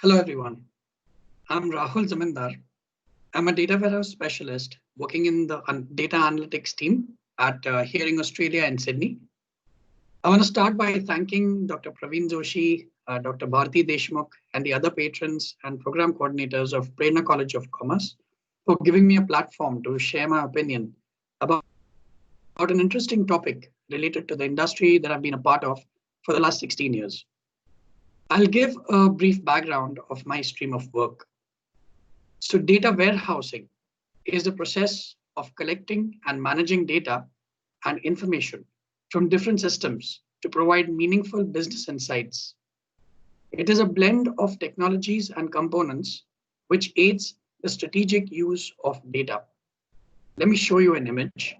Hello everyone, I'm Rahul Jamindar. I'm a data warehouse specialist working in the data analytics team at Hearing Australia in Sydney. I want to start by thanking Dr. Praveen Joshi, Dr. Bharti Deshmukh, and the other patrons and program coordinators of Prerna College of Commerce for giving me a platform to share my opinion about an interesting topic related to the industry that I've been a part of for the last 16 years. I'll give a brief background of my stream of work. So data warehousing is the process of collecting and managing data and information from different systems to provide meaningful business insights. It is a blend of technologies and components which aids the strategic use of data. Let me show you an image.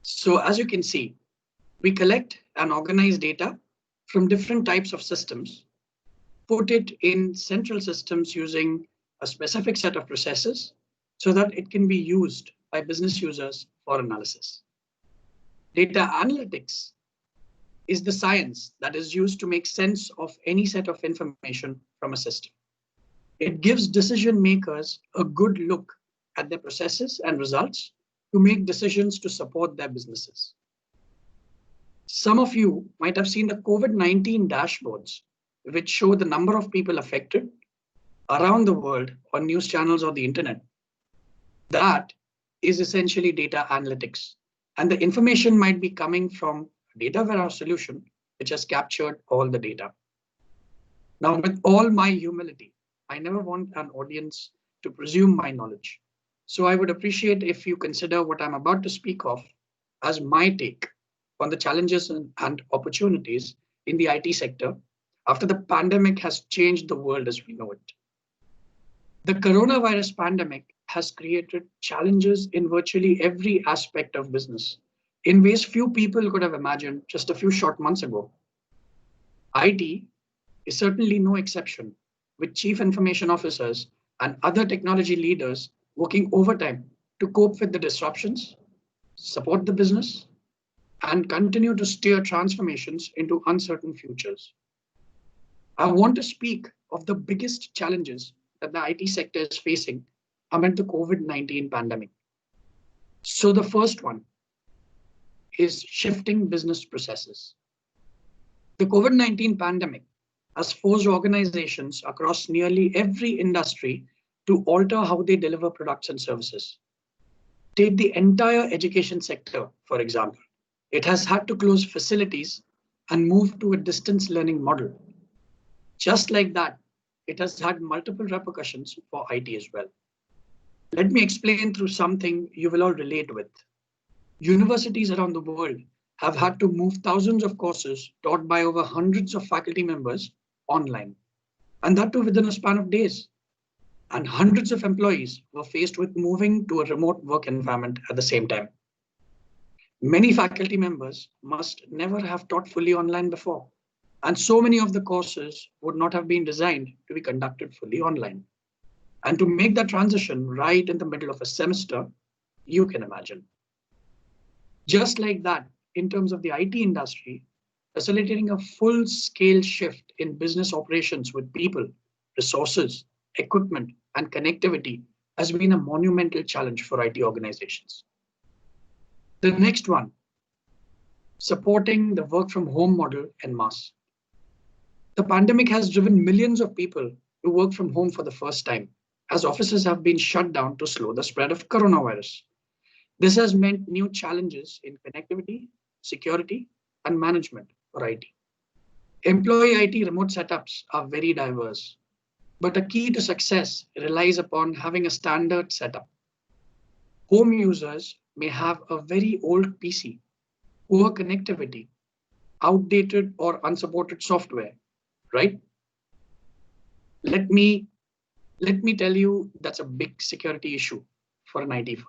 So as you can see, we collect and organize data from different types of systems, put it in central systems using a specific set of processes so that it can be used by business users for analysis. Data analytics is the science that is used to make sense of any set of information from a system. It gives decision makers a good look at their processes and results to make decisions to support their businesses. Some of you might have seen the COVID-19 dashboards, which show the number of people affected around the world on news channels or the internet. That is essentially data analytics. And the information might be coming from a data warehouse solution, which has captured all the data. Now, with all my humility, I never want an audience to presume my knowledge. So I would appreciate if you consider what I'm about to speak of as my take on the challenges and opportunities in the IT sector after the pandemic has changed the world as we know it. The coronavirus pandemic has created challenges in virtually every aspect of business in ways few people could have imagined just a few short months ago. IT is certainly no exception, with chief information officers and other technology leaders working overtime to cope with the disruptions, support the business, and continue to steer transformations into uncertain futures. I want to speak of the biggest challenges that the IT sector is facing amid the COVID-19 pandemic. So the first one is shifting business processes. The COVID-19 pandemic has forced organizations across nearly every industry to alter how they deliver products and services. Take the entire education sector, for example. It has had to close facilities and move to a distance learning model. Just like that, it has had multiple repercussions for IT as well. Let me explain through something you will all relate with. Universities around the world have had to move thousands of courses taught by over hundreds of faculty members online, and that too within a span of days. And hundreds of employees were faced with moving to a remote work environment at the same time. Many faculty members must never have taught fully online before, and so many of the courses would not have been designed to be conducted fully online. And to make that transition right in the middle of a semester, you can imagine. Just like that, in terms of the IT industry, facilitating a full-scale shift in business operations with people, resources, equipment, and connectivity has been a monumental challenge for IT organizations. The next one, supporting the work from home model en-masse. The pandemic has driven millions of people to work from home for the first time, as offices have been shut down to slow the spread of coronavirus. This has meant new challenges in connectivity, security, and management for IT. Employee IT remote setups are very diverse, but a key to success relies upon having a standard setup. Home users may have a very old PC, poor connectivity, outdated or unsupported software, right? Let me tell you that's a big security issue for an IT firm.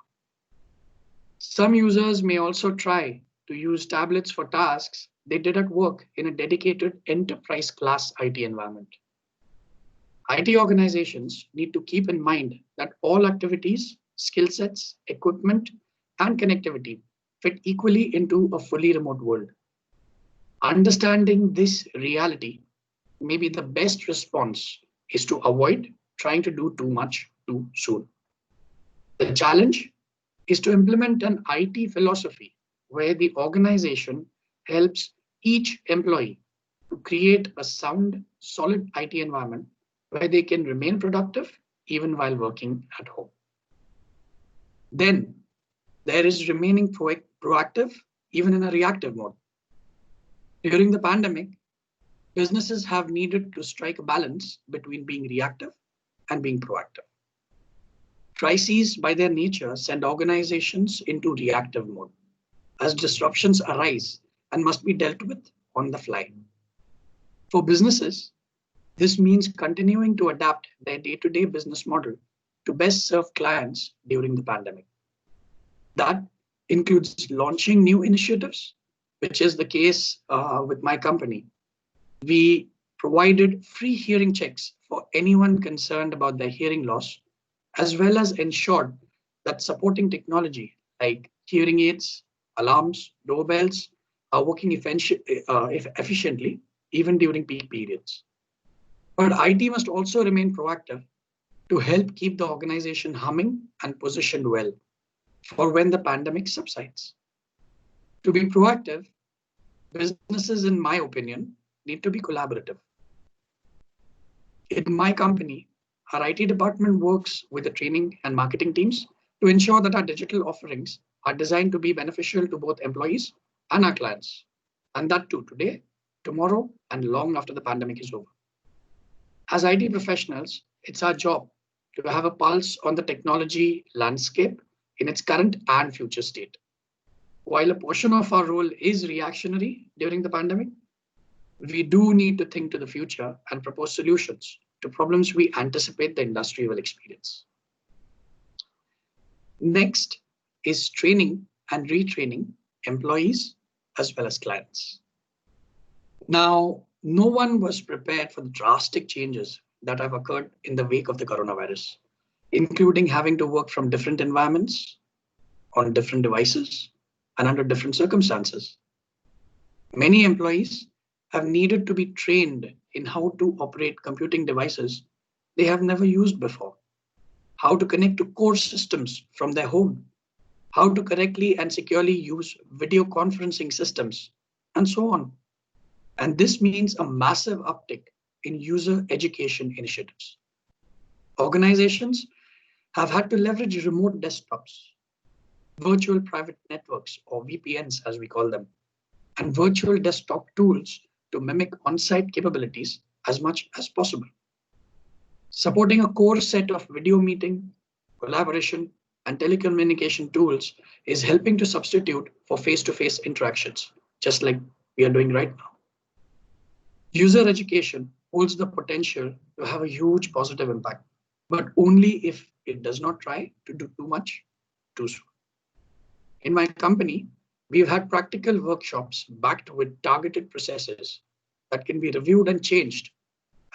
Some users may also try to use tablets for tasks they did at work in a dedicated enterprise class IT environment. IT organizations need to keep in mind that all activities, skill sets, equipment, and connectivity fit equally into a fully remote world. Understanding this reality maybe the best response is to avoid trying to do too much too soon. The challenge is to implement an IT philosophy where the organization helps each employee to create a sound, solid IT environment where they can remain productive even while working at home. Then there is remaining proactive even in a reactive mode. During the pandemic, businesses have needed to strike a balance between being reactive and being proactive. Crises, by their nature, send organizations into reactive mode as disruptions arise and must be dealt with on the fly. For businesses, this means continuing to adapt their day-to-day business model to best serve clients during the pandemic. That includes launching new initiatives, which is the case with my company. We provided free hearing checks for anyone concerned about their hearing loss, as well as ensured that supporting technology like hearing aids, alarms, doorbells are working efficiently, even during peak periods. But IT must also remain proactive to help keep the organization humming and positioned well for when the pandemic subsides. To be proactive, businesses, in my opinion, need to be collaborative. In my company, our IT department works with the training and marketing teams to ensure that our digital offerings are designed to be beneficial to both employees and our clients, and that too today, tomorrow, and long after the pandemic is over. As IT professionals, it's our job to have a pulse on the technology landscape in its current and future state. While a portion of our role is reactionary during the pandemic, we do need to think to the future and propose solutions to problems we anticipate the industry will experience. Next is training and retraining employees as well as clients. Now, no one was prepared for the drastic changes that have occurred in the wake of the coronavirus, including having to work from different environments, on different devices, and under different circumstances. Many employees have needed to be trained in how to operate computing devices they have never used before, how to connect to core systems from their home, how to correctly and securely use video conferencing systems, and so on. And this means a massive uptick in user education initiatives. Organizations have had to leverage remote desktops, virtual private networks, or VPNs as we call them, and virtual desktop tools to mimic on-site capabilities as much as possible. Supporting a core set of video meeting, collaboration, and telecommunication tools is helping to substitute for face-to-face interactions, just like we are doing right now. User education holds the potential to have a huge positive impact, but only if it does not try to do too much too soon. In my company, we've had practical workshops backed with targeted processes that can be reviewed and changed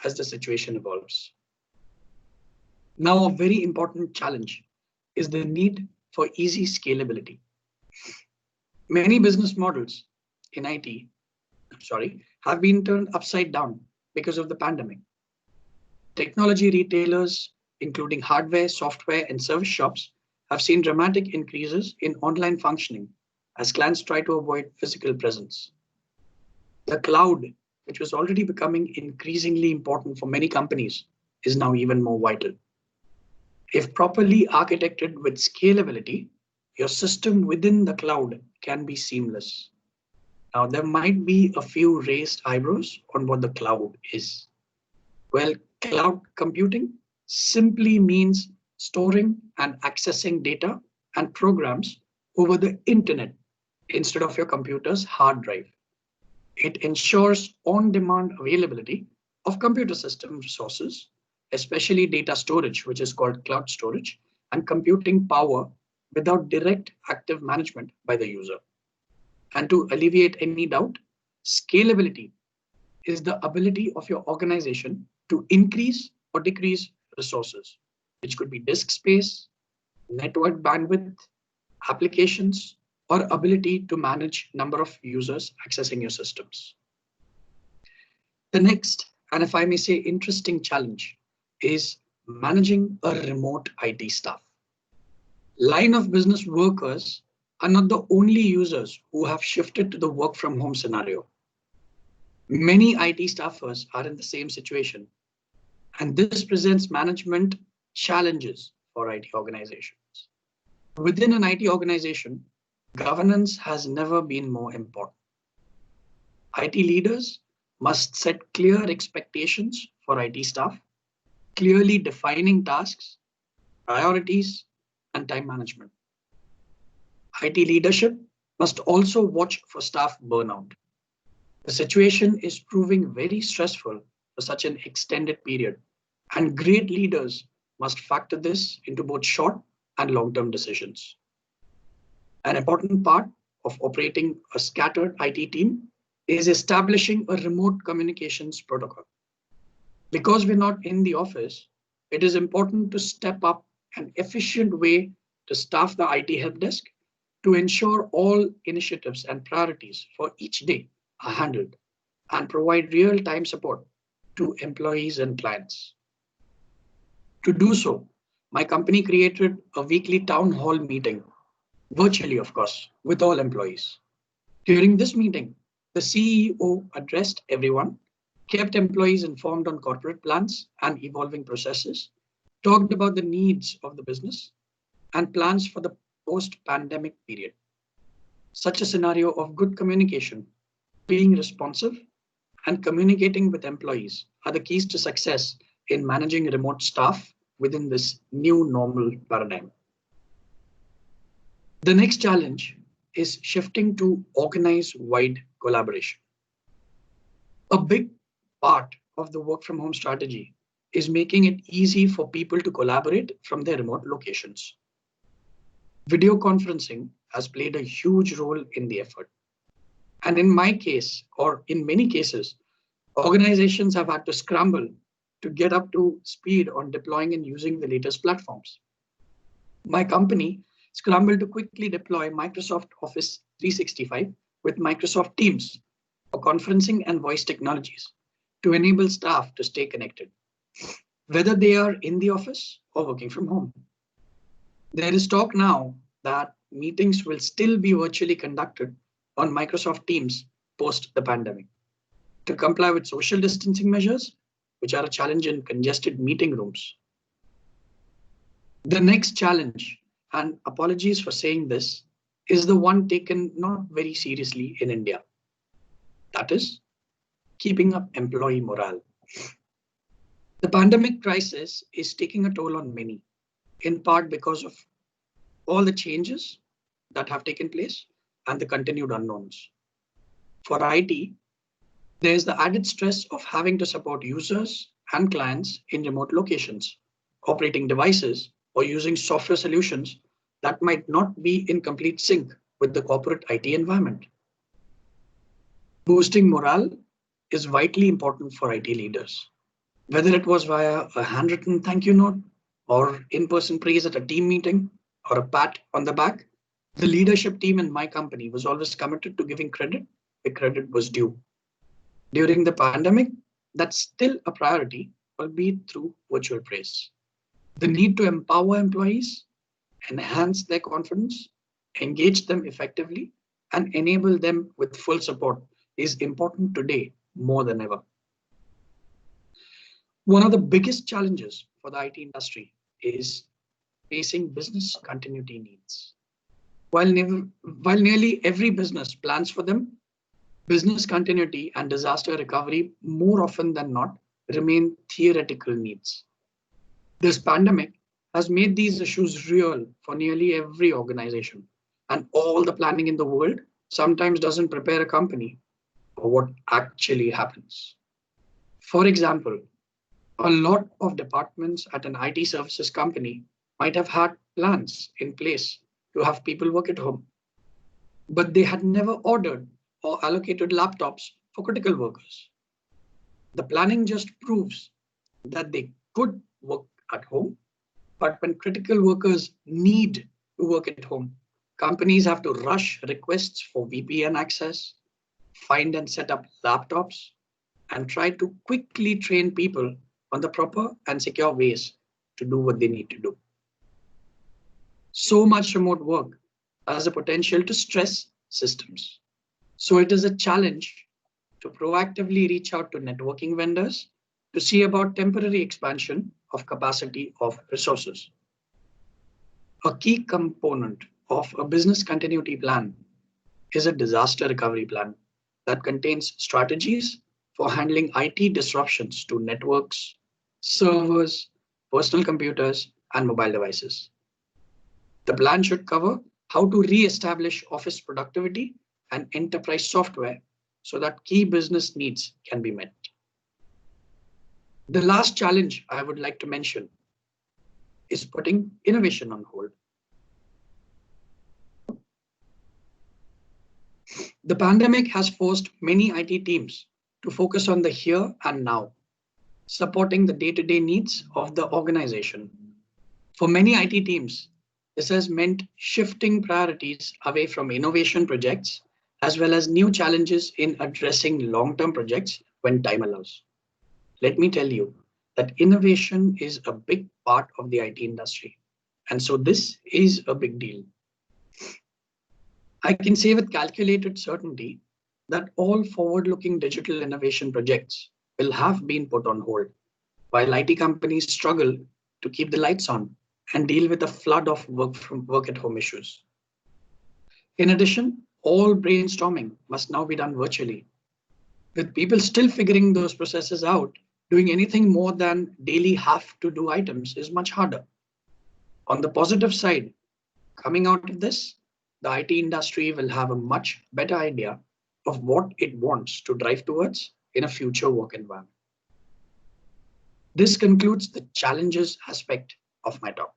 as the situation evolves. Now, a very important challenge is the need for easy scalability. Many business models in IT, have been turned upside down because of the pandemic. Technology retailers, including hardware, software, and service shops, have seen dramatic increases in online functioning as clients try to avoid physical presence. The cloud, which was already becoming increasingly important for many companies, is now even more vital. If properly architected with scalability, your system within the cloud can be seamless. Now, there might be a few raised eyebrows on what the cloud is. Well, cloud computing simply means storing and accessing data and programs over the internet instead of your computer's hard drive. It ensures on-demand availability of computer system resources, especially data storage, which is called cloud storage, and computing power without direct active management by the user. And to alleviate any doubt, scalability is the ability of your organization to increase or decrease resources, which could be disk space, network bandwidth, applications, or ability to manage number of users accessing your systems. The next and if I may say interesting challenge, is managing a remote IT staff. Line of business workers are not the only users who have shifted to the work from home scenario. Many IT staffers are in the same situation, and this presents management challenges for IT organizations. Within an IT organization, governance has never been more important. IT leaders must set clear expectations for IT staff, clearly defining tasks, priorities, and time management. IT leadership must also watch for staff burnout. The situation is proving very stressful for such an extended period, and great leaders must factor this into both short and long-term decisions. An important part of operating a scattered IT team is establishing a remote communications protocol. Because we're not in the office, it is important to step up an efficient way to staff the IT help desk to ensure all initiatives and priorities for each day are handled and provide real-time support to employees and clients. To do so, my company created a weekly town hall meeting, virtually of course, with all employees. During this meeting, the CEO addressed everyone, kept employees informed on corporate plans and evolving processes, talked about the needs of the business and plans for the post-pandemic period. Such a scenario of good communication, being responsive, and communicating with employees are the keys to success in managing remote staff within this new normal paradigm. The next challenge is shifting to organize-wide collaboration. A big part of the work from home strategy is making it easy for people to collaborate from their remote locations. Video conferencing has played a huge role in the effort. And in my case, or in many cases, organizations have had to scramble to get up to speed on deploying and using the latest platforms. My company scrambled to quickly deploy Microsoft Office 365 with Microsoft Teams for conferencing and voice technologies to enable staff to stay connected, whether they are in the office or working from home. There is talk now that meetings will still be virtually conducted on Microsoft Teams post the pandemic. To comply with social distancing measures, which are a challenge in congested meeting rooms. The next challenge, and apologies for saying this, is the one taken not very seriously in India. That is, keeping up employee morale. The pandemic crisis is taking a toll on many, in part because of all the changes that have taken place and the continued unknowns. For IT, there is the added stress of having to support users and clients in remote locations, operating devices, or using software solutions that might not be in complete sync with the corporate IT environment. Boosting morale is vitally important for IT leaders, whether it was via a handwritten thank you note or in-person praise at a team meeting or a pat on the back. The leadership team in my company was always committed to giving credit where credit was due. During the pandemic, that's still a priority, albeit through virtual praise. The need to empower employees, enhance their confidence, engage them effectively, and enable them with full support is important today more than ever. One of the biggest challenges for the IT industry is facing business continuity needs. While nearly every business plans for them, business continuity and disaster recovery more often than not remain theoretical needs. This pandemic has made these issues real for nearly every organization, and all the planning in the world sometimes doesn't prepare a company for what actually happens. For example, a lot of departments at an IT services company might have had plans in place to have people work at home, but they had never ordered or allocated laptops for critical workers. The planning just proves that they could work at home, but when critical workers need to work at home, companies have to rush requests for VPN access, find and set up laptops, and try to quickly train people on the proper and secure ways to do what they need to do. So much remote work has the potential to stress systems. So it is a challenge to proactively reach out to networking vendors to see about temporary expansion of capacity of resources. A key component of a business continuity plan is a disaster recovery plan that contains strategies for handling IT disruptions to networks, servers, personal computers, and mobile devices. The plan should cover how to re-establish office productivity and enterprise software so that key business needs can be met. The last challenge I would like to mention is putting innovation on hold. The pandemic has forced many IT teams to focus on the here and now, supporting the day-to-day needs of the organization. For many IT teams, this has meant shifting priorities away from innovation projects, as well as new challenges in addressing long-term projects when time allows. Let me tell you that innovation is a big part of the IT industry. And so this is a big deal. I can say with calculated certainty that all forward-looking digital innovation projects will have been put on hold, while IT companies struggle to keep the lights on and deal with a flood of work at home issues. In addition, all brainstorming must now be done virtually. With people still figuring those processes out, doing anything more than daily have-to-do items is much harder. On the positive side, coming out of this, the IT industry will have a much better idea of what it wants to drive towards in a future work environment. This concludes the challenges aspect of my talk.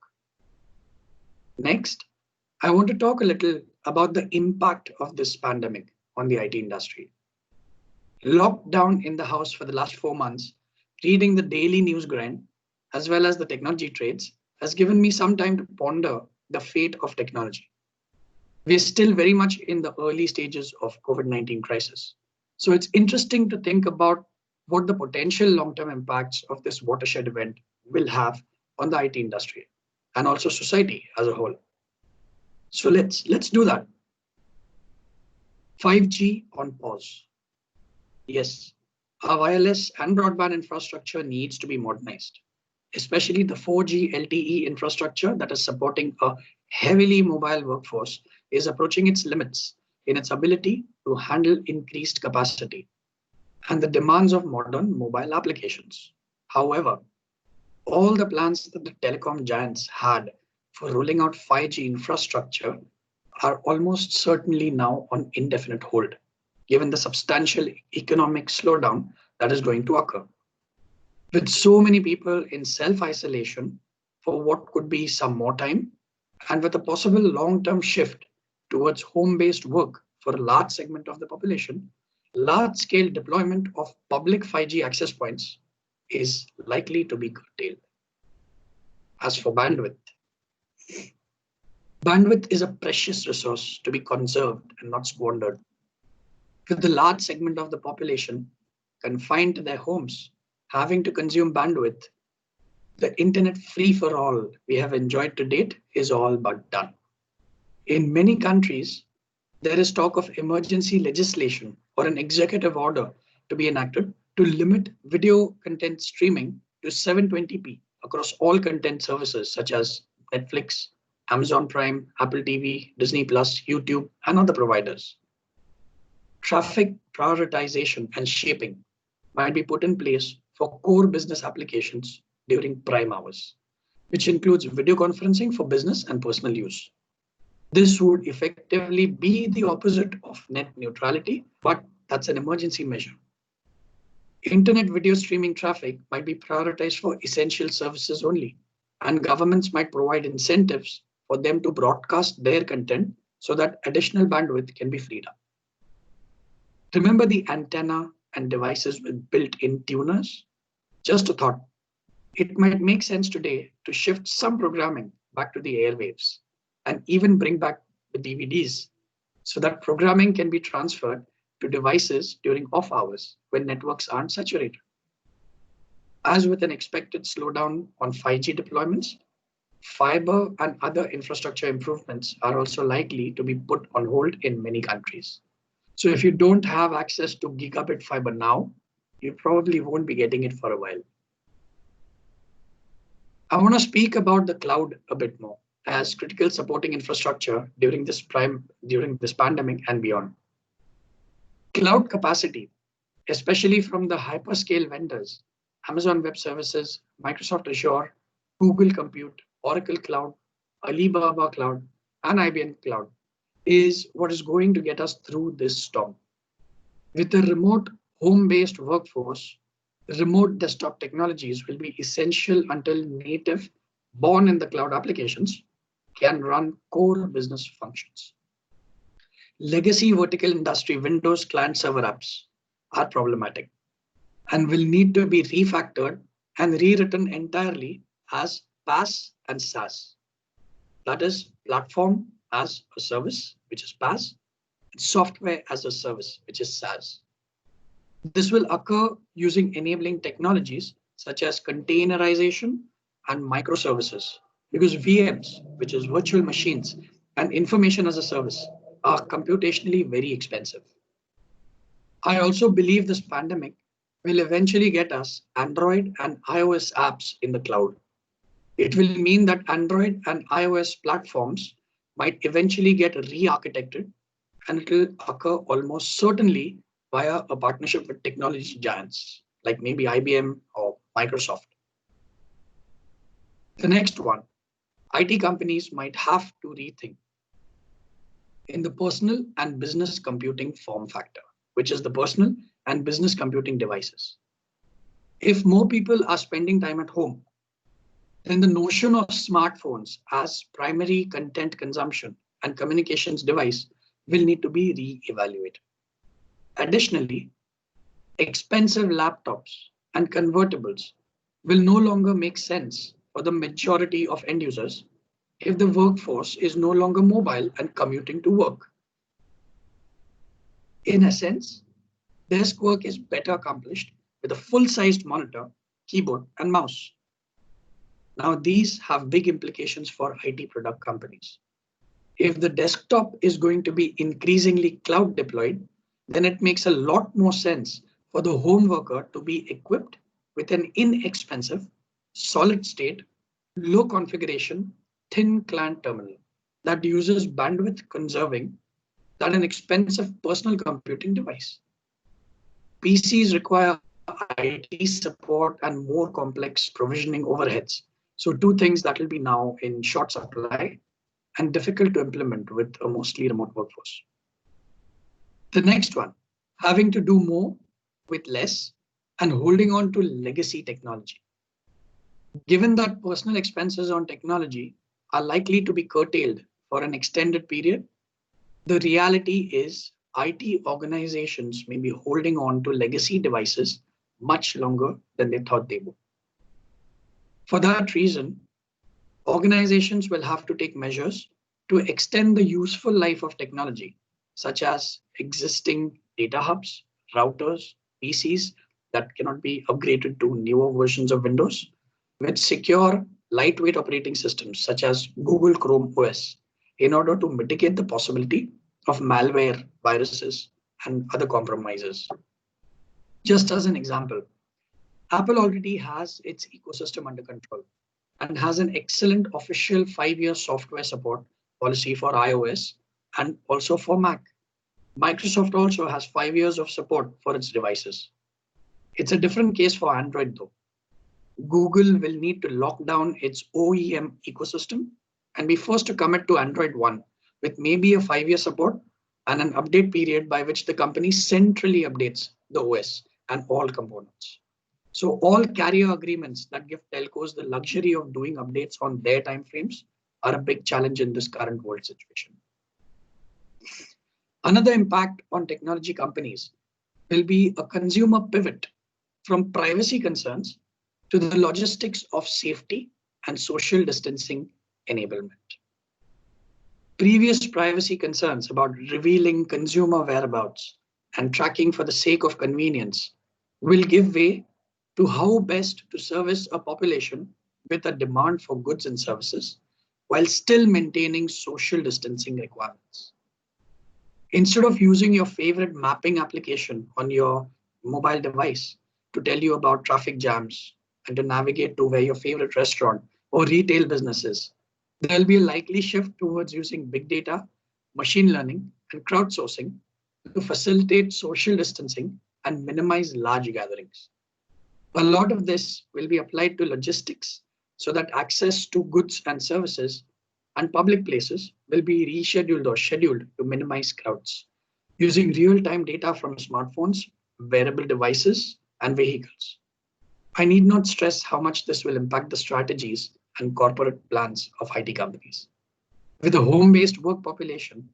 Next, I want to talk a little about the impact of this pandemic on the IT industry. Locked down in the house for the last 4 months, reading the daily news grind, as well as the technology trades, has given me some time to ponder the fate of technology. We're still very much in the early stages of COVID-19 crisis. So it's interesting to think about what the potential long-term impacts of this watershed event will have on the IT industry and also society as a whole. So let's do that. 5G on pause. Yes, our wireless and broadband infrastructure needs to be modernized, especially the 4G LTE infrastructure that is supporting a heavily mobile workforce is approaching its limits in its ability to handle increased capacity and the demands of modern mobile applications. However, all the plans that the telecom giants had for rolling out 5G infrastructure are almost certainly now on indefinite hold, given the substantial economic slowdown that is going to occur. With so many people in self-isolation for what could be some more time, and with a possible long-term shift towards home-based work for a large segment of the population, large-scale deployment of public 5G access points is likely to be curtailed. As for bandwidth, bandwidth is a precious resource to be conserved and not squandered. With the large segment of the population confined to their homes, having to consume bandwidth, the internet free for all we have enjoyed to date is all but done. In many countries, there is talk of emergency legislation or an executive order to be enacted to limit video content streaming to 720p across all content services such as Netflix, Amazon Prime, Apple TV, Disney Plus, YouTube, and other providers. Traffic prioritization and shaping might be put in place for core business applications during prime hours, which includes video conferencing for business and personal use. This would effectively be the opposite of net neutrality, but that's an emergency measure. Internet video streaming traffic might be prioritized for essential services only, and governments might provide incentives for them to broadcast their content so that additional bandwidth can be freed up. Remember the antenna and devices with built-in tuners? Just a thought. It might make sense today to shift some programming back to the airwaves and even bring back the DVDs so that programming can be transferred to devices during off hours when networks aren't saturated. As with an expected slowdown on 5G deployments, fiber and other infrastructure improvements are also likely to be put on hold in many countries. So if you don't have access to gigabit fiber now, you probably won't be getting it for a while. I want to speak about the cloud a bit more as critical supporting infrastructure during this pandemic and beyond. Cloud capacity, especially from the hyperscale vendors, Amazon Web Services, Microsoft Azure, Google Compute, Oracle Cloud, Alibaba Cloud, and IBM Cloud, is what is going to get us through this storm. With a remote home-based workforce, remote desktop technologies will be essential until native born in the cloud applications can run core business functions. Legacy vertical industry Windows client server apps are problematic and will need to be refactored and rewritten entirely as PaaS and SaaS. That is platform as a service, which is PaaS, and software as a service, which is SaaS. This will occur using enabling technologies such as containerization and microservices, because VMs, which is virtual machines, and information as a service are computationally very expensive. I also believe this pandemic will eventually get us Android and iOS apps in the cloud. It will mean that Android and iOS platforms might eventually get re-architected, and it will occur almost certainly via a partnership with technology giants like maybe IBM or Microsoft. The next one, IT companies might have to rethink in the personal and business computing form factor, which is the personal and business computing devices. If more people are spending time at home, then the notion of smartphones as primary content consumption and communications device will need to be re-evaluated. Additionally, expensive laptops and convertibles will no longer make sense for the majority of end users if the workforce is no longer mobile and commuting to work. In essence, desk work is better accomplished with a full-sized monitor, keyboard, and mouse. Now, these have big implications for IT product companies. If the desktop is going to be increasingly cloud deployed, then it makes a lot more sense for the home worker to be equipped with an inexpensive, solid state, low configuration, thin client terminal that uses bandwidth conserving than an expensive personal computing device. PCs require IT support and more complex provisioning overheads. So two things that will be now in short supply and difficult to implement with a mostly remote workforce. The next one, having to do more with less and holding on to legacy technology. Given that personal expenses on technology are likely to be curtailed for an extended period, the reality is IT organizations may be holding on to legacy devices much longer than they thought they would. For that reason, organizations will have to take measures to extend the useful life of technology, such as existing data hubs, routers, PCs that cannot be upgraded to newer versions of Windows, with secure, lightweight operating systems such as Google Chrome OS, in order to mitigate the possibility of malware, viruses, and other compromises. Just as an example, Apple already has its ecosystem under control and has an excellent official 5-year software support policy for iOS and also for Mac. Microsoft also has 5 years of support for its devices. It's a different case for Android though. Google will need to lock down its OEM ecosystem and be forced to commit to Android One with maybe a 5-year support and an update period by which the company centrally updates the OS and all components. So all carrier agreements that give telcos the luxury of doing updates on their timeframes are a big challenge in this current world situation. Another impact on technology companies will be a consumer pivot from privacy concerns to the logistics of safety and social distancing enablement. Previous privacy concerns about revealing consumer whereabouts and tracking for the sake of convenience will give way to how best to service a population with a demand for goods and services while still maintaining social distancing requirements. Instead of using your favorite mapping application on your mobile device to tell you about traffic jams and to navigate to where your favorite restaurant or retail business is, there will be a likely shift towards using big data, machine learning, and crowdsourcing to facilitate social distancing and minimize large gatherings. A lot of this will be applied to logistics so that access to goods and services and public places will be rescheduled or scheduled to minimize crowds, using real-time data from smartphones, wearable devices, and vehicles. I need not stress how much this will impact the strategies and corporate plans of IT companies. With a home-based work population,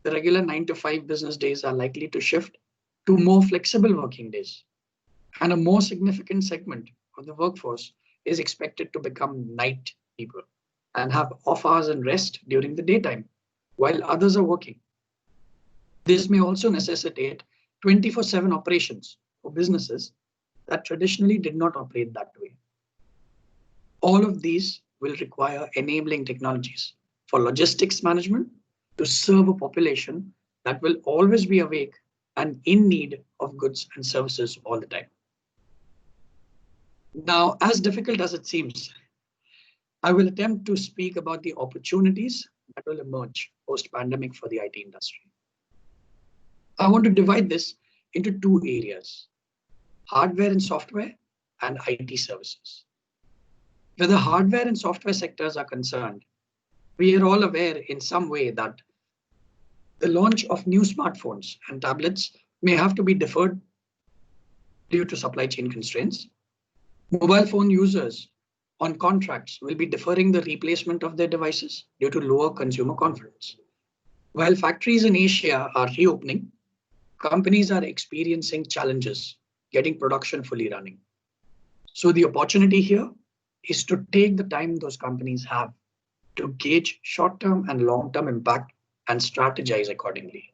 the regular 9 to 5 business days are likely to shift to more flexible working days. And a more significant segment of the workforce is expected to become night people and have off hours and rest during the daytime while others are working. This may also necessitate 24/7 operations for businesses that traditionally did not operate that way. All of these will require enabling technologies for logistics management to serve a population that will always be awake and in need of goods and services all the time. Now, as difficult as it seems, I will attempt to speak about the opportunities that will emerge post-pandemic for the IT industry. I want to divide this into two areas: hardware and software and IT services. Where the hardware and software sectors are concerned, we are all aware in some way that the launch of new smartphones and tablets may have to be deferred due to supply chain constraints. Mobile phone users on contracts will be deferring the replacement of their devices due to lower consumer confidence. While factories in Asia are reopening, companies are experiencing challenges getting production fully running. So the opportunity here is to take the time those companies have to gauge short-term and long-term impact and strategize accordingly.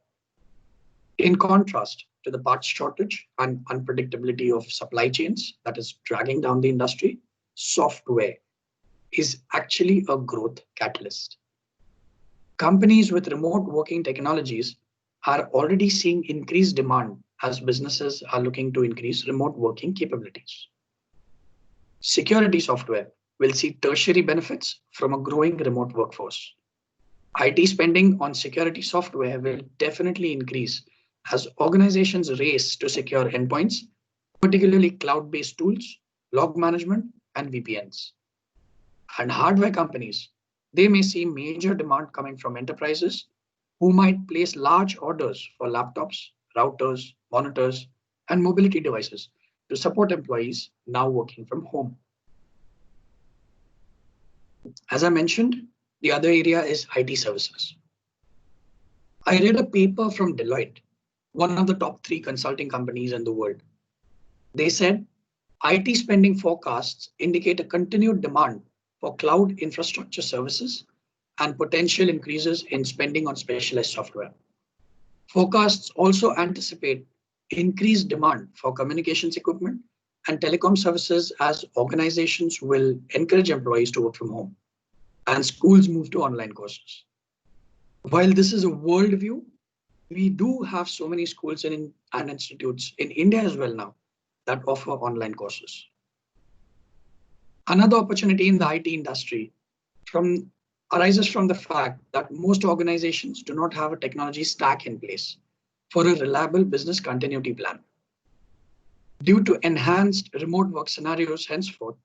In contrast to the parts shortage and unpredictability of supply chains that is dragging down the industry, software is actually a growth catalyst. Companies with remote working technologies are already seeing increased demand as businesses are looking to increase remote working capabilities. Security software will see tertiary benefits from a growing remote workforce. IT spending on security software will definitely increase as organizations race to secure endpoints, particularly cloud-based tools, log management, and VPNs. And hardware companies, they may see major demand coming from enterprises who might place large orders for laptops, routers, monitors, and mobility devices to support employees now working from home. As I mentioned, the other area is IT services. I read a paper from Deloitte, one of the top 3 consulting companies in the world. They said IT spending forecasts indicate a continued demand for cloud infrastructure services and potential increases in spending on specialized software. Forecasts also anticipate increased demand for communications equipment and telecom services as organizations will encourage employees to work from home and schools move to online courses. While this is a worldview, we do have so many schools and institutes in India as well now that offer online courses. Another opportunity in the IT industry arises from the fact that most organizations do not have a technology stack in place for a reliable business continuity plan. Due to enhanced remote work scenarios henceforth,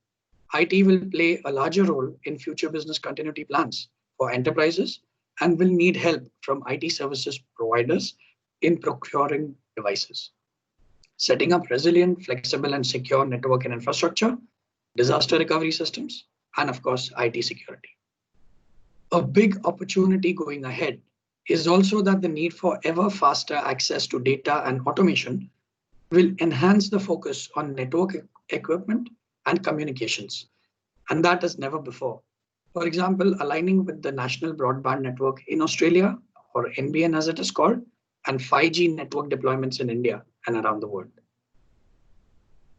IT will play a larger role in future business continuity plans for enterprises and will need help from IT services providers in procuring devices, setting up resilient, flexible, and secure network and infrastructure, disaster recovery systems, and of course, IT security. A big opportunity going ahead is also that the need for ever faster access to data and automation will enhance the focus on network equipment and communications, and that as never before. For example, aligning with the National Broadband Network in Australia, or NBN as it is called, and 5G network deployments in India and around the world.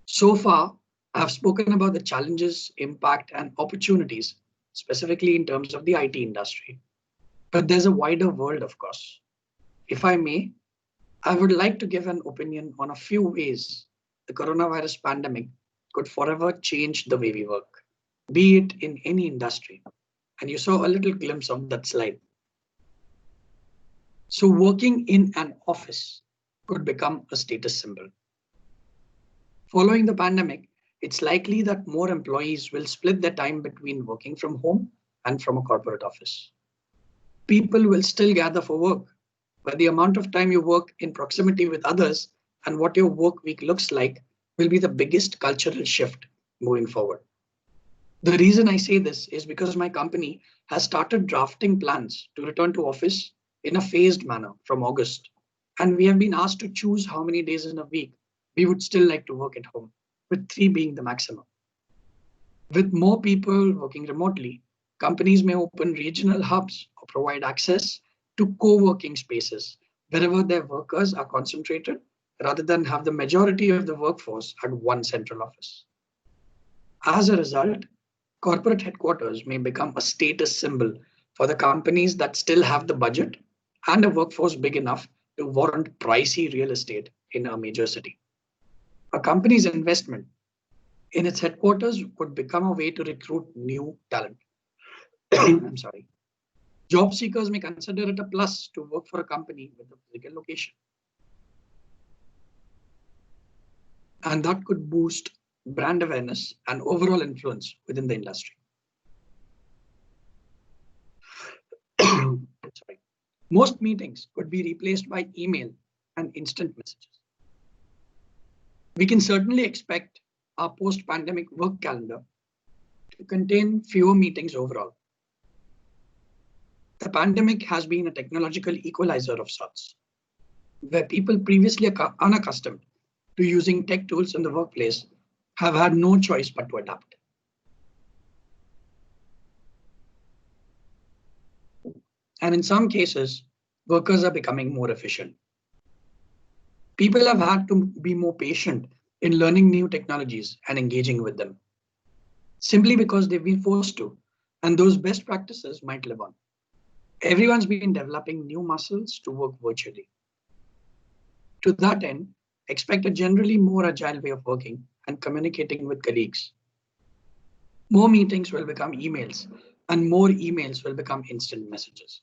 So far, I have spoken about the challenges, impact, and opportunities, specifically in terms of the IT industry. But there's a wider world, of course. If I may, I would like to give an opinion on a few ways the coronavirus pandemic could forever change the way we work, be it in any industry. And you saw a little glimpse of that slide. So working in an office could become a status symbol. Following the pandemic, it's likely that more employees will split their time between working from home and from a corporate office. People will still gather for work, but the amount of time you work in proximity with others and what your work week looks like will be the biggest cultural shift moving forward. The reason I say this is because my company has started drafting plans to return to office in a phased manner from August, and we have been asked to choose how many days in a week we would still like to work at home, with 3 being the maximum. With more people working remotely, companies may open regional hubs or provide access to co-working spaces wherever their workers are concentrated, rather than have the majority of the workforce at one central office. As a result, corporate headquarters may become a status symbol for the companies that still have the budget and a workforce big enough to warrant pricey real estate in a major city. A company's investment in its headquarters would become a way to recruit new talent. I'm sorry. Job seekers may consider it a plus to work for a company with a physical location. And that could boost brand awareness and overall influence within the industry. Sorry. Most meetings could be replaced by email and instant messages. We can certainly expect our post-pandemic work calendar to contain fewer meetings overall. The pandemic has been a technological equalizer of sorts, where people previously unaccustomed to using tech tools in the workplace have had no choice but to adapt. And in some cases, workers are becoming more efficient. People have had to be more patient in learning new technologies and engaging with them, simply because they've been forced to, and those best practices might live on. Everyone's been developing new muscles to work virtually. To that end, expect a generally more agile way of working and communicating with colleagues. More meetings will become emails, and more emails will become instant messages.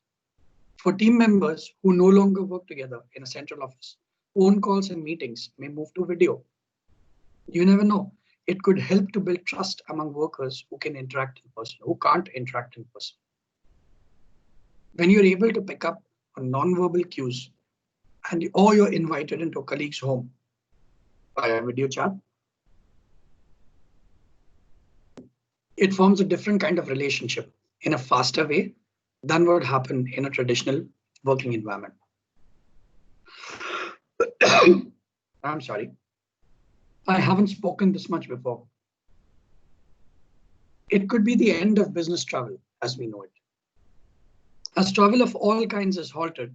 For team members who no longer work together in a central office, phone calls and meetings may move to video. You never know. It could help to build trust among workers who can interact in person, who can't interact in person. When you're able to pick up on non-verbal cues or you're invited into a colleague's home via video chat, it forms a different kind of relationship in a faster way than would happen in a traditional working environment. I'm sorry. I haven't spoken this much before. It could be the end of business travel as we know it. As travel of all kinds is halted,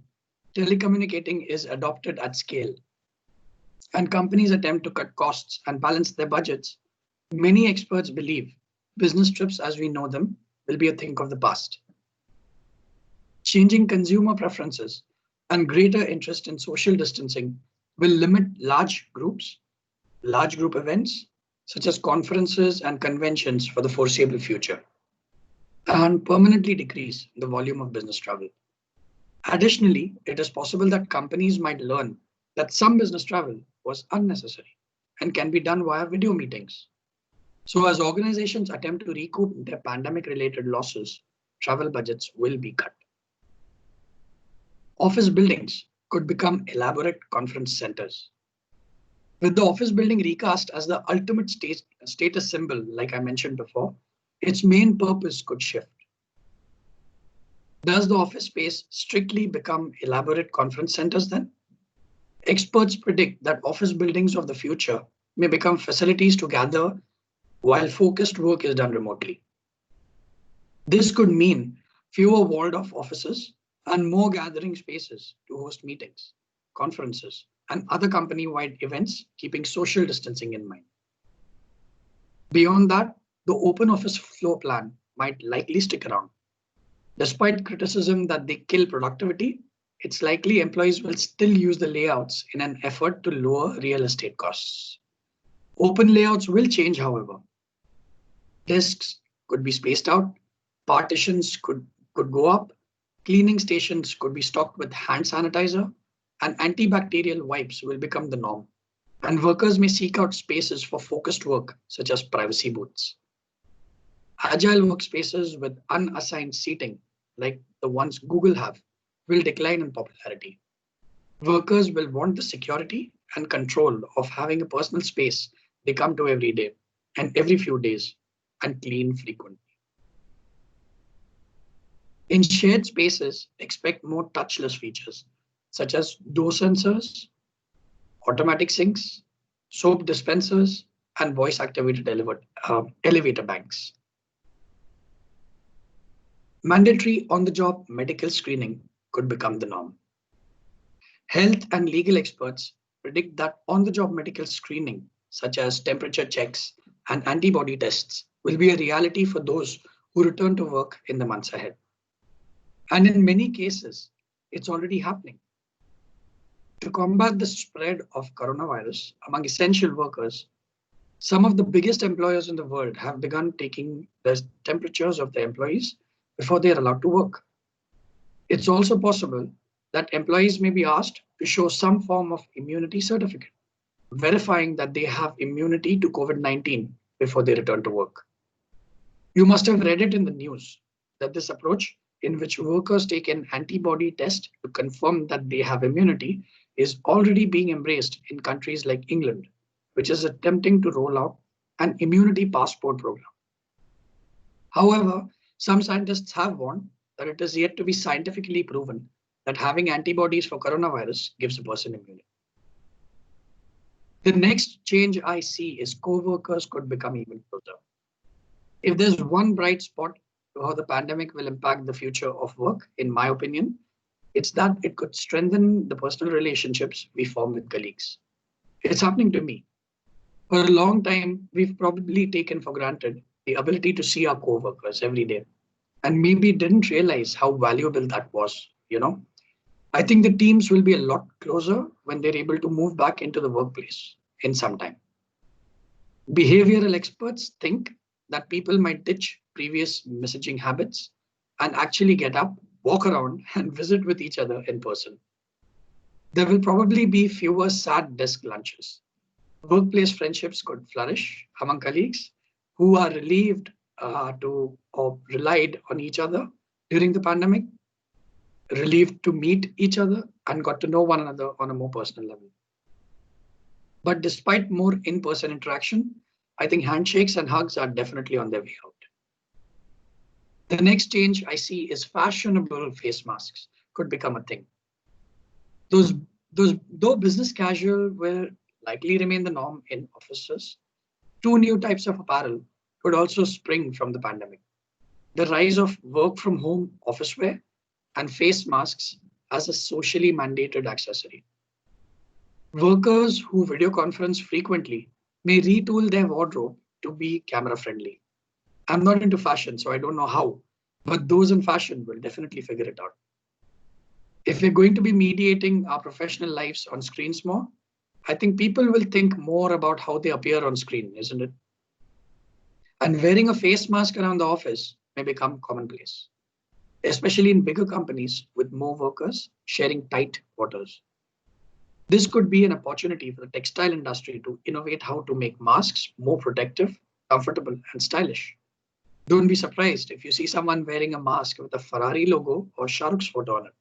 telecommunicating is adopted at scale, and companies attempt to cut costs and balance their budgets. Many experts believe business trips as we know them will be a thing of the past. Changing consumer preferences and greater interest in social distancing will limit large group events, such as conferences and conventions for the foreseeable future, and permanently decrease the volume of business travel. Additionally, it is possible that companies might learn that some business travel was unnecessary and can be done via video meetings. So as organizations attempt to recoup their pandemic-related losses, travel budgets will be cut. Office buildings could become elaborate conference centers. With the office building recast as the ultimate status symbol, like I mentioned before, its main purpose could shift. Does the office space strictly become elaborate conference centers then? Experts predict that office buildings of the future may become facilities to gather while focused work is done remotely. This could mean fewer walled-off offices and more gathering spaces to host meetings. conferences, and other company-wide events, keeping social distancing in mind. Beyond that, the open office floor plan might likely stick around. Despite criticism that they kill productivity, it's likely employees will still use the layouts in an effort to lower real estate costs. Open layouts will change, however. Desks could be spaced out, partitions could go up, cleaning stations could be stocked with hand sanitizer, and antibacterial wipes will become the norm. And workers may seek out spaces for focused work, such as privacy booths. Agile workspaces with unassigned seating, like the ones Google have, will decline in popularity. Workers will want the security and control of having a personal space they come to every day and every few days and clean frequently. In shared spaces, expect more touchless features such as door sensors, automatic sinks, soap dispensers, and voice-activated elevator banks. Mandatory on-the-job medical screening could become the norm. Health and legal experts predict that on-the-job medical screening, such as temperature checks and antibody tests, will be a reality for those who return to work in the months ahead. And in many cases, it's already happening. To combat the spread of coronavirus among essential workers, some of the biggest employers in the world have begun taking the temperatures of their employees before they are allowed to work. It's also possible that employees may be asked to show some form of immunity certificate, verifying that they have immunity to COVID-19 before they return to work. You must have read it in the news that this approach, in which workers take an antibody test to confirm that they have immunity, is already being embraced in countries like England, which is attempting to roll out an immunity passport program. However, some scientists have warned that it is yet to be scientifically proven that having antibodies for coronavirus gives a person immunity. The next change I see is co-workers could become even closer. If there's one bright spot to how the pandemic will impact the future of work, in my opinion, it's that it could strengthen the personal relationships we form with colleagues. It's happening to me. For a long time, we've probably taken for granted the ability to see our co-workers every day, and maybe didn't realize how valuable that was, I think the teams will be a lot closer when they're able to move back into the workplace in some time. Behavioral experts think that people might ditch previous messaging habits and actually get up, walk around, and visit with each other in person. There will probably be fewer sad desk lunches. Workplace friendships could flourish among colleagues who are relieved or relied on each other during the pandemic, relieved to meet each other, and got to know one another on a more personal level. But despite more in-person interaction, I think handshakes and hugs are definitely on their way out. The next change I see is fashionable face masks could become a thing. Though business casual will likely remain the norm in offices, two new types of apparel could also spring from the pandemic. The rise of work from home office wear and face masks as a socially mandated accessory. Workers who video conference frequently may retool their wardrobe to be camera friendly. I'm not into fashion, so I don't know how, but those in fashion will definitely figure it out. If we're going to be mediating our professional lives on screens more, I think people will think more about how they appear on screen, isn't it? And wearing a face mask around the office may become commonplace, especially in bigger companies with more workers sharing tight quarters. This could be an opportunity for the textile industry to innovate how to make masks more protective, comfortable, and stylish. Don't be surprised if you see someone wearing a mask with a Ferrari logo or Shah Rukh's photo on it.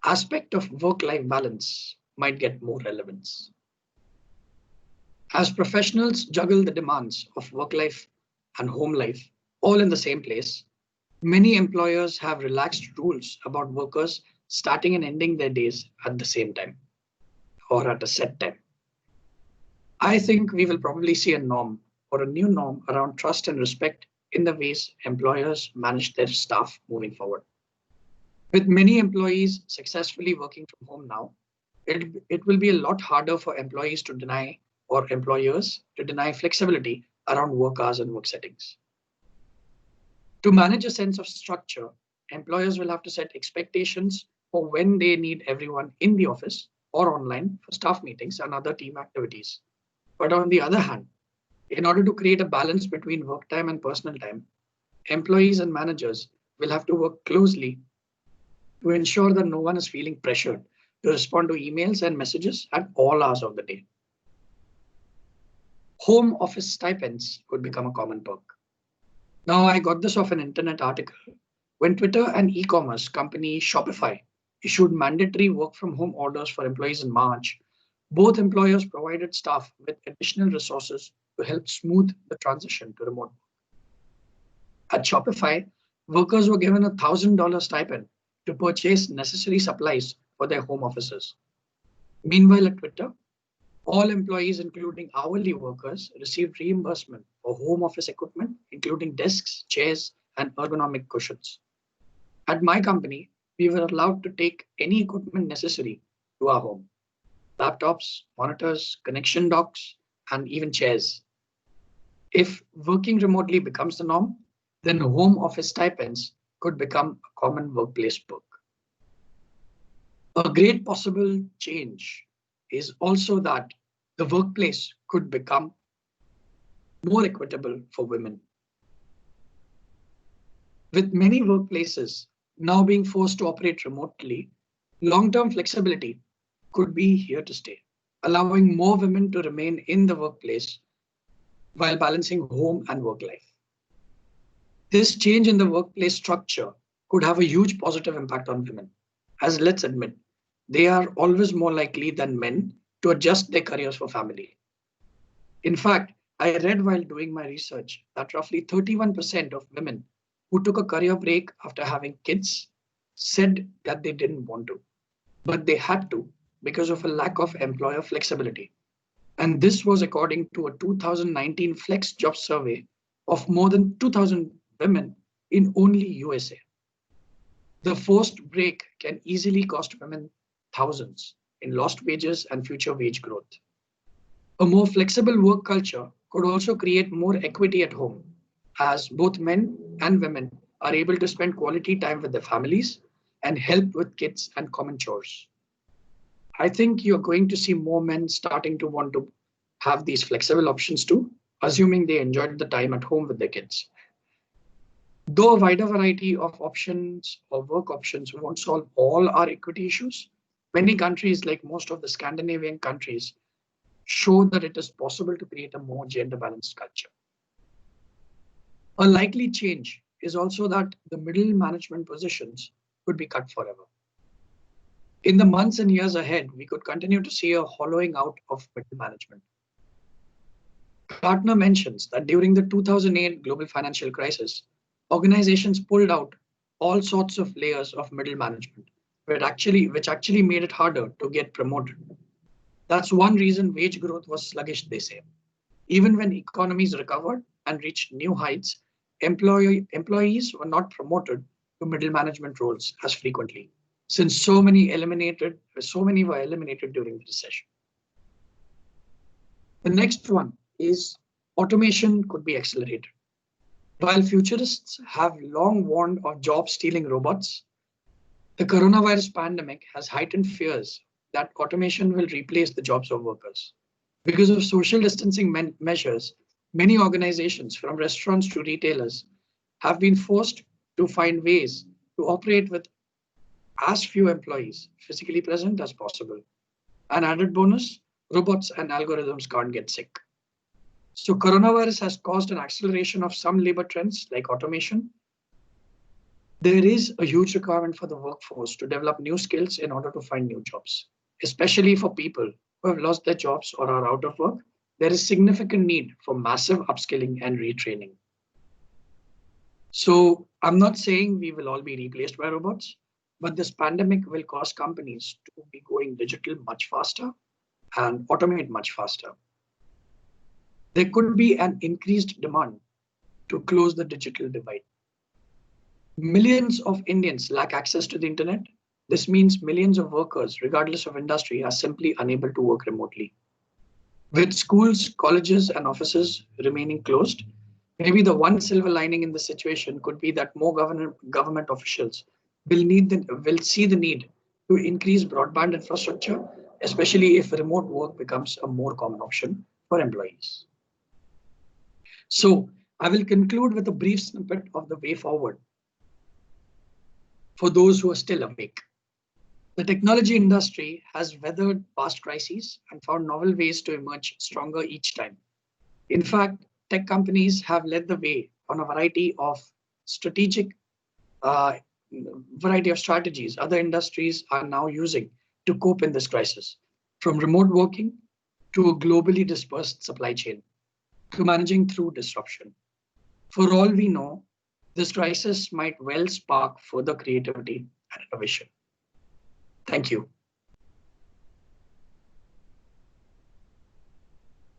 Aspect of work-life balance might get more relevance. As professionals juggle the demands of work life and home life all in the same place, many employers have relaxed rules about workers starting and ending their days at the same time or at a set time. I think we will probably see a norm or a new norm around trust and respect in the ways employers manage their staff moving forward. With many employees successfully working from home now, it will be a lot harder for employees to deny or employers to deny flexibility around work hours and work settings. To manage a sense of structure, employers will have to set expectations for when they need everyone in the office or online for staff meetings and other team activities. But on the other hand, in order to create a balance between work time and personal time, employees and managers will have to work closely to ensure that no one is feeling pressured to respond to emails and messages at all hours of the day. Home office stipends could become a common perk. Now, I got this off an internet article. When Twitter and e-commerce company Shopify issued mandatory work from home orders for employees in March, both employers provided staff with additional resources to help smooth the transition to remote work. At Shopify, workers were given a $1,000 stipend to purchase necessary supplies for their home offices. Meanwhile, at Twitter, all employees, including hourly workers, received reimbursement for home office equipment, including desks, chairs, and ergonomic cushions. At my company, we were allowed to take any equipment necessary to our home: laptops, monitors, connection docks, and even chairs. If working remotely becomes the norm, then home office stipends could become a common workplace perk. A great possible change is also that the workplace could become more equitable for women. With many workplaces now being forced to operate remotely, long-term flexibility could be here to stay, allowing more women to remain in the workplace while balancing home and work life. This change in the workplace structure could have a huge positive impact on women, as let's admit, they are always more likely than men to adjust their careers for family. In fact, I read while doing my research that roughly 31% of women who took a career break after having kids said that they didn't want to, but they had to because of a lack of employer flexibility. And this was according to a 2019 Flex Job survey of more than 2,000 women in only USA. The forced break can easily cost women thousands in lost wages and future wage growth. A more flexible work culture could also create more equity at home, as both men and women are able to spend quality time with their families and help with kids and common chores. I think you're going to see more men starting to want to have these flexible options too, assuming they enjoyed the time at home with their kids. Though a wider variety of options or work options won't solve all our equity issues, many countries, like most of the Scandinavian countries, show that it is possible to create a more gender balanced culture. A likely change is also that the middle management positions could be cut forever. In the months and years ahead, we could continue to see a hollowing out of middle management. Gartner mentions that during the 2008 global financial crisis, organizations pulled out all sorts of layers of middle management, which actually made it harder to get promoted. That's one reason wage growth was sluggish, they say. Even when economies recovered and reached new heights, employees were not promoted to middle management roles as frequently, since so many were eliminated during the recession. The next one is automation could be accelerated. While futurists have long warned of job-stealing robots, the coronavirus pandemic has heightened fears that automation will replace the jobs of workers. Because of social distancing measures, many organizations, from restaurants to retailers, have been forced to find ways to operate with as few employees physically present as possible. An added bonus, robots and algorithms can't get sick. So coronavirus has caused an acceleration of some labor trends like automation. There is a huge requirement for the workforce to develop new skills in order to find new jobs, especially for people who have lost their jobs or are out of work. There is significant need for massive upskilling and retraining. So I'm not saying we will all be replaced by robots, but this pandemic will cause companies to be going digital much faster and automate much faster. There could be an increased demand to close the digital divide. Millions of Indians lack access to the internet. This means millions of workers, regardless of industry, are simply unable to work remotely. With schools, colleges, and offices remaining closed, maybe the one silver lining in the situation could be that more government officials will see the need to increase broadband infrastructure, especially if remote work becomes a more common option for employees. So I will conclude with a brief snippet of the way forward for those who are still awake. The technology industry has weathered past crises and found novel ways to emerge stronger each time. In fact, tech companies have led the way on a variety of strategies other industries are now using to cope in this crisis, from remote working to a globally dispersed supply chain to managing through disruption. For all we know, this crisis might well spark further creativity and innovation. Thank you.